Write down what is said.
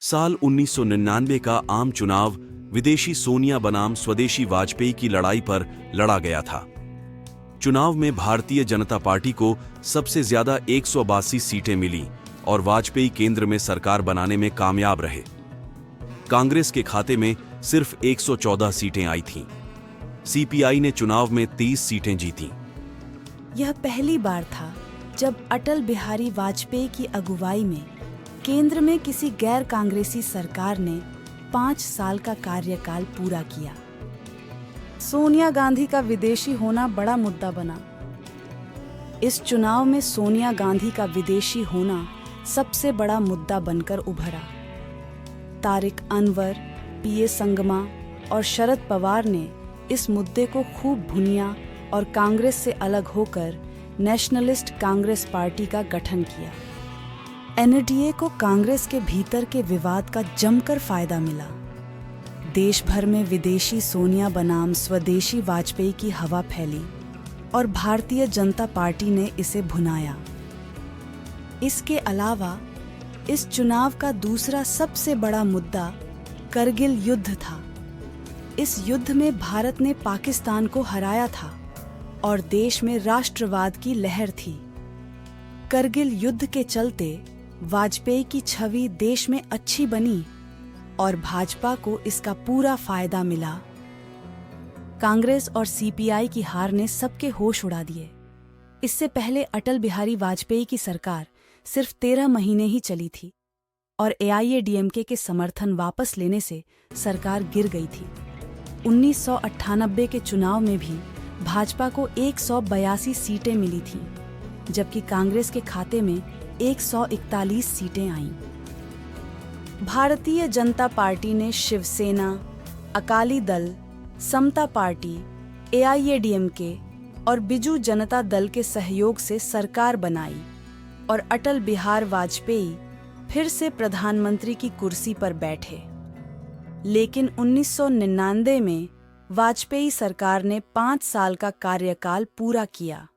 साल 1999 का आम चुनाव विदेशी सोनिया बनाम स्वदेशी वाजपेयी की लड़ाई पर लड़ा गया था। चुनाव में भारतीय जनता पार्टी को सबसे ज्यादा 182 सीटें मिली और वाजपेयी केंद्र में सरकार बनाने में कामयाब रहे। कांग्रेस के खाते में सिर्फ 114 सीटें आई थीं। सीपीआई ने चुनाव में 30 सीटें जीतीं। यह पहली बार था जब अटल बिहारी वाजपेयी की अगुवाई में केंद्र में किसी गैर कांग्रेसी सरकार ने 5 साल का कार्यकाल पूरा किया। सोनिया गांधी का विदेशी होना बड़ा मुद्दा बना। इस चुनाव में सोनिया गांधी का विदेशी होना सबसे बड़ा मुद्दा बनकर उभरा। तारिक अनवर, पीए संगमा और शरद पवार ने इस मुद्दे को खूब भुनिया और कांग्रेस से अलग होकर नेशनलिस्ट कांग्रेस पार्टी का गठन किया। एनडीए को कांग्रेस के भीतर के विवाद का जमकर फायदा मिला। देश भर में विदेशी सोनिया बनाम स्वदेशी वाजपेयी की हवा फैली और भारतीय जनता पार्टी ने इसे भुनाया। इसके अलावा इस चुनाव का दूसरा सबसे बड़ा मुद्दा करगिल युद्ध था। इस युद्ध में भारत ने पाकिस्तान को हराया था और देश में राष्ट्रवाद की लहर थी। करगिल युद्ध के चलते वाजपेयी की छवि देश में अच्छी बनी और भाजपा को इसका पूरा फायदा मिला। कांग्रेस और सीपीआई की हार ने सबके होश उड़ा दिए। इससे पहले अटल बिहारी वाजपेयी की सरकार सिर्फ 13 महीने ही चली थी और एआईएडीएमके के समर्थन वापस लेने से सरकार गिर गई थी। 1998 के चुनाव में भी भाजपा को 182 सीटें मिली थीं, जबकि कांग्रेस के खाते में 141 सीटें आईं। भारतीय जनता पार्टी ने शिवसेना, अकाली दल, समता पार्टी, एआईएडीएमके और बिजू जनता दल के सहयोग से सरकार बनाई और अटल बिहार वाजपेयी फिर से प्रधानमंत्री की कुर्सी पर बैठे। लेकिन 1999 में वाजपेयी सरकार ने 5 साल का कार्यकाल पूरा किया।